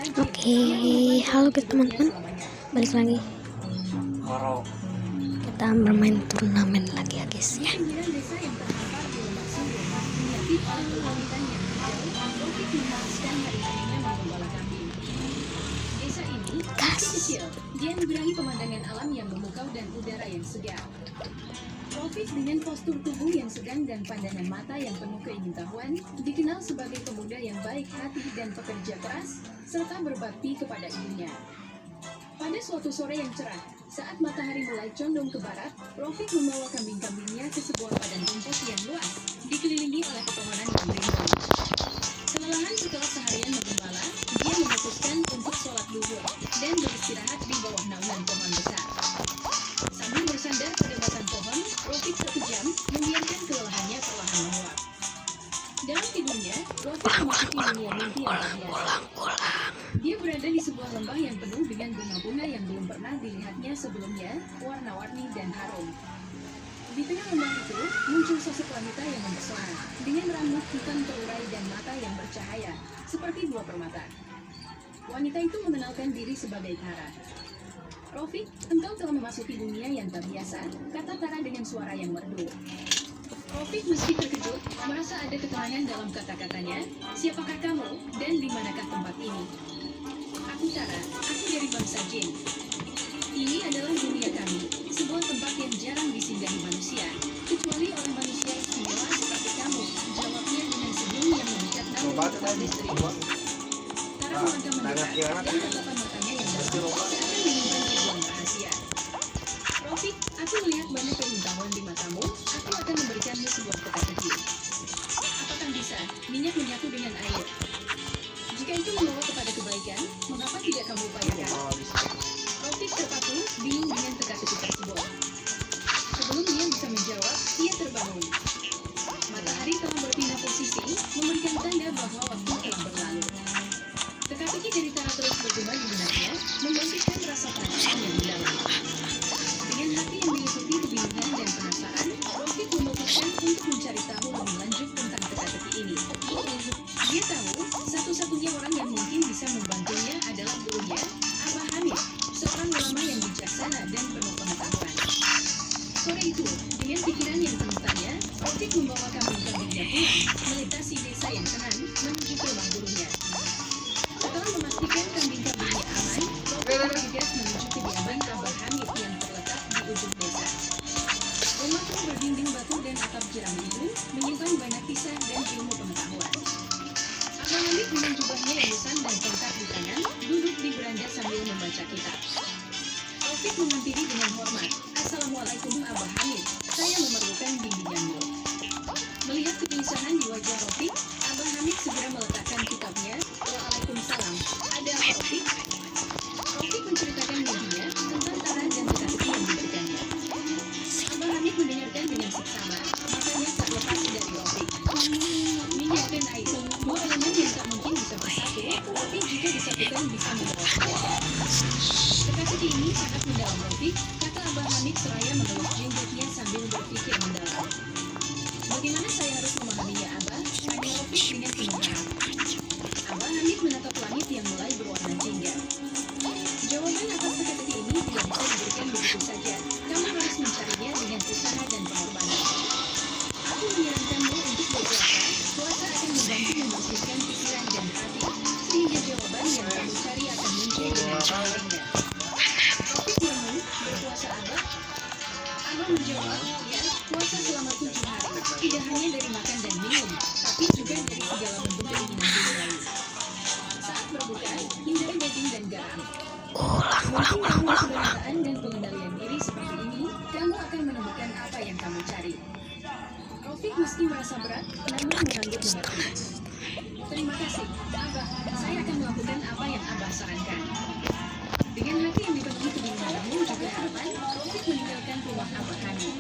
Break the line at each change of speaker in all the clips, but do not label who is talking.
Oke, halo guys teman-teman, balik lagi kita bermain turnamen lagi ya guys ya.
Dia digerangi pemandangan alam yang memukau dan udara yang segar. Rofik dengan postur tubuh yang sedang dan pandangan mata yang penuh keingintahuan dikenal sebagai pemuda yang baik hati dan pekerja keras serta berbakti kepada ibunya. Pada suatu sore yang cerah, saat matahari mulai condong ke barat, Rofik membawa kambing-kambingnya ke sebuah padang rumput yang luas, dikelilingi oleh pepohonan yang rindang. Kelelahan setelah seharian menggembala, dia memutuskan untuk sholat zuhur dan beristirahat di bawah naungan pohon besar. Sambil bersandar pada batang pohon, Rofik sekejam membiarkan kelelahannya perlahan menguap. Dalam tidurnya, Rofik memasuki dunia mimpi yang tak biasa. Dia berada di sebuah lembah yang penuh dengan bunga-bunga yang belum pernah dilihatnya sebelumnya, warna-warni dan harum. Di tengah lembah itu, muncul sosok wanita yang mempesona, dengan rambut hitam terurai dan mata yang bercahaya, seperti dua permata. Wanita itu mengenalkan diri sebagai Tara. "Rofik, engkau telah memasuki dunia yang tak biasa," kata Tara dengan suara yang merdu. Rofik meski terkejut, merasa ada ketenangan dalam kata-katanya. "Siapakah kamu dan di manakah tempat ini?" "Aku Tara, aku dari bangsa Jin. Ini adalah dunia kami, sebuah tempat yang jarang disinggahi manusia, kecuali oleh manusia istimewa seperti kamu," jawabnya dengan senyum yang memikat namun tetap misterius. Tara melangkah mendekat dan tatapan matanya yang dalam seakan menyimpan ribuan rahasia. "Rofik, aku melihat banyak keingintahuan di matamu. Aku akan memberikanmu sebuah peta kecil. Apakah bisa minyak menyatu dengan air? Jika itu membawa kepada kebaikan, mengapa tidak kamu upayakan?" Rofik terpaku, bingung dengan teka-teki tersebut. Sebelum dia bisa menjawab, ia terbangun. Matahari telah berpindah posisi, memberikan tanda bahwa waktu telah berlalu. Teka-teki dari Tara terus bergema di benaknya, membangkitkan rasa penasaran yang mendalam. Dengan hati yang diliputi kebingungan dan penasaran, Rofik memutuskan untuk mencari tahu lebih lanjut tentang teka-teki ini. Dia tahu, satu-satunya orang yang mungkin bisa membantunya adalah gurunya, Abah Hamid, seorang ulama yang bijaksana dan penuh pengetahuan. Sore itu, dengan pikiran yang penuh tanya, Rofik membawa kambing-kambingnya pulang, melintasi desa yang tenang, menuju ke rumah gurunya. Setelah memastikan kambing-kambingnya aman, Rofik bergegas menuju kediaman Abah Hamid yang terletak di ujung desa. Rumah tua berdinding batu dan atap jeram itu menyimpan banyak kisah dan ilmu pengetahuan. Abah Hamid dengan jubahnya yang besar dan tongkat di tangan, duduk di beranda sambil membaca kitab. Rofik menghampiri dengan hormat. "Assalamualaikum Abah Hamid, saya memerlukan bimbinganmu." Melihat kegelisahan di wajah Rofik, Abah Hamid segera meletakkan kitabnya. "Waalaikumsalam. Ada apa Rofik?" Rofik menceritakan mimpinya tentang Tara dan teka-teki yang diberikannya. Abah Hamid mendengarkan dengan seksama, matanya tak lepas dari Rofik. Minyak dan air, dua elemen yang tak mungkin bisa bersatu, tapi jika disatukan bisa membawa kebaikan. Teka-teki ini sangat mendalam Rofik, kata Abah Hamid seraya mengelus jenggotnya sambil berpikir mendalam. "Bagaimana saya harus memahaminya Abah?" tanya Rofik dengan penuh harap. Abah Hamid menatap langit yang mulai berwarna jingga. "Jawaban atas teka-teki ini tidak bisa diberikan begitu saja. Kamu harus mencarinya dengan usaha dan pengorbanan. Aku menyarankanmu untuk berpuasa. Puasa akan membantu membersihkan pikiran dan hati, sehingga jawaban yang kamu cari akan muncul dengan sendirinya." Rofik merenung, "Berpuasa Abah?" Abah menjawab, "Ya, puasa selama 7 hari. Tidak hanya dari makan dan minum, tapi juga dari segala bentuk keinginan duniawi. Saat berbuka, hindari daging dan garam. Mungkin dengan keberanian dan pengendalian diri seperti ini, kamu akan menemukan apa yang kamu cari." Rofik meski merasa berat, namun mengangguk mengerti. "Terima kasih, Abah. Saya akan melakukan apa yang Abah sarankan." Dengan hati yang dipenuhi kebingungan namun juga harapan, Rofik meninggalkan rumah Abah Hamid.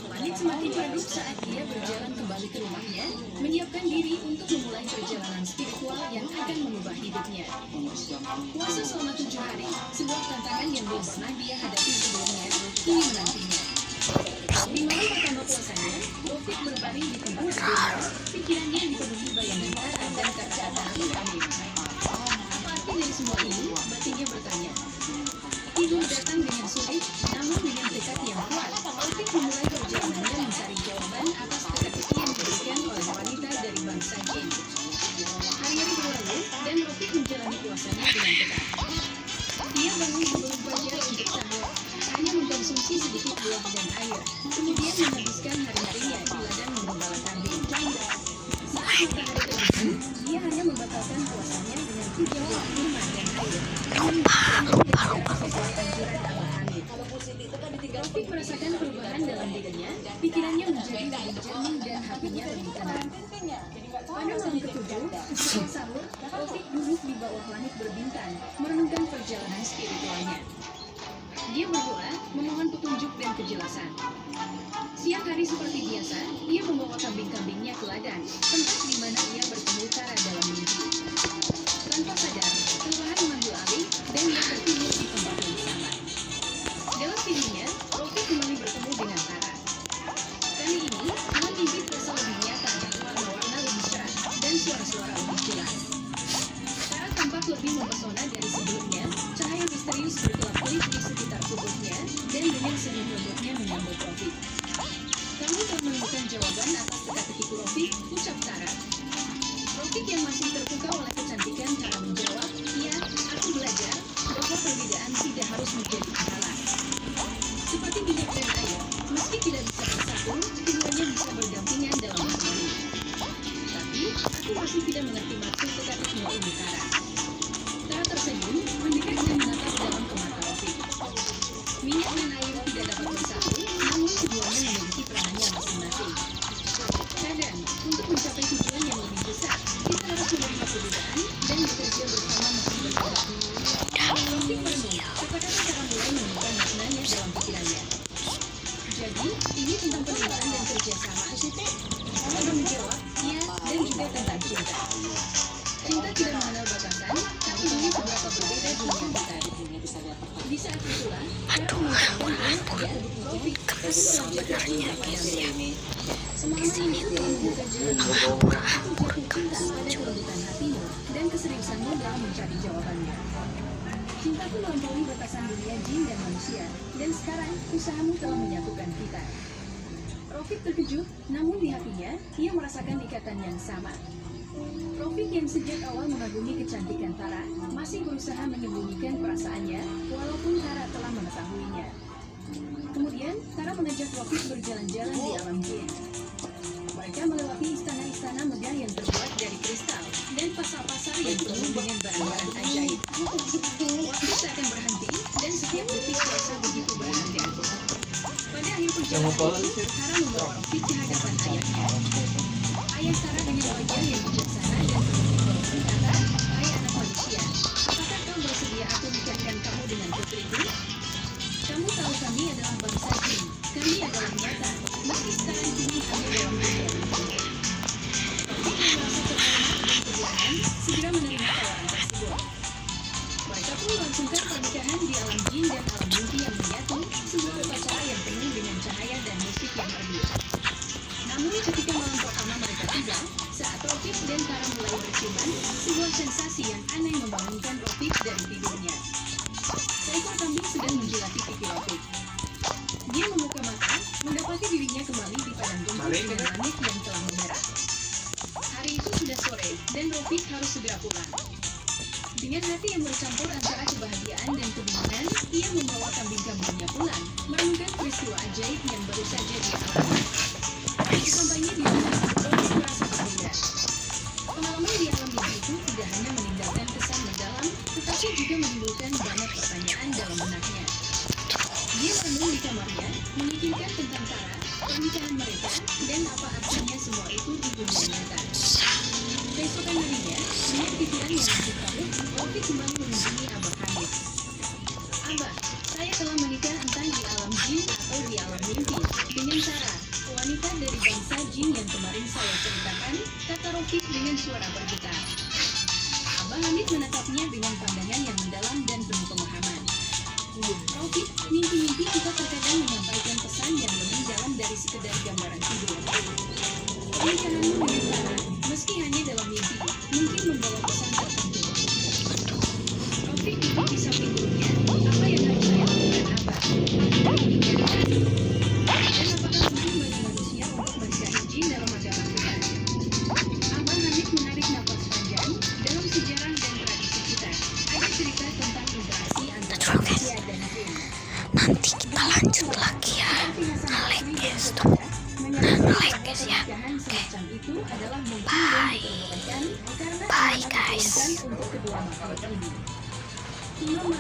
Langit semakin redup saat dia berjalan kembali ke rumahnya, menyiapkan diri untuk memulai perjalanan spiritual yang akan mengubah hidupnya. Puasa selama 7 hari, sebuah tantangan yang belum pernah dia hadapi sebelumnya, kini menantinya. Di malam pertama puasanya, Rofik berbaring di tempat tidurnya, pikirannya dipenuhi bayangan Tara dan kaca Hamid. semua ini, batinnya bertanya. Tidur datang dengan sulit, namun dengan tekad yang kuat, Taufik memulai perjalanannya mencari jawaban atas teka-teki yang diberikan oleh wanita dari bangsa jin. Hari-hari berlalu, dan Taufik menjalani puasanya dengan ketat. Dia bangun sebelum fajar untuk sahur, hanya mengkonsumsi sedikit buah dan air, kemudian menghabiskan hari-harinya di ladang menggembala kambing. Saat matahari terbenam, dia hanya membatalkan puasanya dengan 3 buah kurma dan air. Sesuai anjuran Abah Hamid. Taufik merasakan perubahan dalam dirinya, pikirannya menjadi lebih jernih dan hatinya lebih tenang. Pada malam ketujuh, setelah sahur, Taufik duduk di bawah langit berbintang, merenungkan perjalanan spiritualnya. Dia berdoa, memohon petunjuk dan kejelasan. Siang hari seperti biasa, ia membawa kambing-kambingnya ke ladang, tempat di mana ia bertemu Tara dalam mimpi. Tanpa sadar, kelelahan mengambil alih dan ia tertidur di tempat yang sama. Dalam mimpinya, Taufik kembali bertemu dengan Tara. Kali ini, alam mimpi terasa lebih nyata dan warna-warna lebih cerah dan suara-suara lebih jelas. Tara tampak lebih mempesona dari sebelumnya, cahaya misterius berkelap-kelip di sekitar tubuhnya dan dengan senyum lembutnya menyambut Taufik. Kamu telah menemukan jawaban atas teka-teki Taufik, ucap Tara. Taufik yang masih terpukau oleh kecantikan Tara menjawab, ya, aku belajar bahwa perbedaan tidak harus menjadi masalah. Seperti minyak dan air, meski tidak bisa bersatu, keduanya bisa berdampingan dalam harmoni. Tapi, aku masih tidak mengerti maksud teka-tekimu ini, Tara. Tara tersenyum, mendekat dan menatap dalam ke mata Taufik. Minyak dan air tidak dapat bersatu, namun keduanya memiliki peranannya masing-masing. Kadang, untuk mencapai tujuan yang lebih besar, kita harus menerima perbedaan dan bekerja bersama meski berbeda. Taufik merenung, kata-kata Tara mulai menemukan maknanya dalam pikirannya. Jadi, ini tentang penerimaan dan kerjasama. Tara menjawab, ya, dan juga tentang cinta. Cinta tidak mengenal batasan, tapi ini seberapa berbeda dunia kita. Di saat itulah, Tara mengatakan dia, Taufik, aku belajar cinta padamu. Semalam ini aku membuka jalan aku jatuh cinta pada kelembutan hatimu dan keseriusanmu dalam mencari jawabannya. Cintaku melampaui batasan dunia jin dan manusia, dan sekarang usahamu telah menyatukan kita. Taufik terkejut, namun di hatinya, ia merasakan ikatan yang sama. Taufik yang sejak awal mengagumi kecantikan Tara, masih berusaha menyembunyikan perasaannya, walaupun Tara telah mengetahuinya. Kemudian, Tara mengajak Taufik berjalan-jalan di alam jin. Mereka melewati istana-istana megah yang terbuat dari kristal, dan pasar-pasar yang penuh dengan barang-barang ajaib. Waktu seakan berhenti, dan setiap detik terasa begitu berharga. Pada akhir perjalanan itu, Tara membawa Taufik ke hadapan ayahnya. Ayah Tara dengan wajah yang bijaksana dan penuh hikmah berkata, "Hai anak manusia, apakah kau bersedia aku nikahkan kamu dengan putriku? Kamu tahu kami adalah bangsa jin, kami adalah nyata, meski sekarang ini hanya dalam dunia mimpi." Taufik yang merasa terhormat dan kebelahan, segera menerima tawaran tersebut. Mereka pun melangsungkan pernikahan di alam jin dan alam mimpi yang menyatu, sebuah upacara yang penuh dengan cahaya dan musik yang merdu. Namun ketika malam pertama mereka tiba, saat Taufik dan Tara mulai berciuman, sebuah sensasi yang aneh membangunkan Taufik dari tidurnya. Seekor kambing sedang menjilati pipi Taufik. Dia membuka mata, mendapati dirinya kembali di padang rumput dengan langit yang telah memerah. Hari itu sudah sore, dan Taufik harus segera pulang. Dengan hati yang bercampur antara kebahagiaan dan kebingungan, ia membawa kambing-kambingnya pulang, merenungkan peristiwa ajaib yang baru saja dia alami. Sesampainya di sana, Taufik merasa berbeda. Pengalaman di alam mimpi itu tidak hanya meninggalkan kesan mendalam, tetapi juga menimbulkan banyak pertanyaan dalam benaknya. Dia merenung di kamarnya, memikirkan tentang Tara, pernikahan mereka, dan apa artinya semua itu di dunia nyata. Keesokan harinya, dengan pikiran yang masih kalut, Taufik kembali mengunjungi Abah Hamid. Abah, saya telah menikah entah di alam jin atau di alam mimpi, dengan Tara, wanita dari bangsa jin yang kemarin saya ceritakan, kata Taufik dengan suara bergetar. Abah Hamid menatapnya dengan pandangan yang mendalam dan penuh pemahaman. Taufik, mimpi-mimpi kita terkadang menyampaikan pesan yang lebih dalam dari sekedar gambaran tidur. Pernikahanmu dengan Tara, meski hanya dalam mimpi, mungkin membawa pesan tertentu. Saking dulunya, apa yang harus saya lakukan, Abah? Dan apakah mungkin bagi manusia untuk mencari jin dalam agama kita? Abah Hanif menarik napas panjang. Dalam sejarah dan tradisi kita, ada cerita tentang interaksi antara manusia dan jin.
Nanti kita lanjut lagi ya.
Seperti Hasan Basri dan
Guys,
Qatadah, menyatakan
like
bahwa
guys ya.
pernikahan semacam itu adalah mungkin
Bye.
dan diperbolehkan karena
Bye,
sangat
guys.
diperlukan untuk kedua makhluk ini. Imam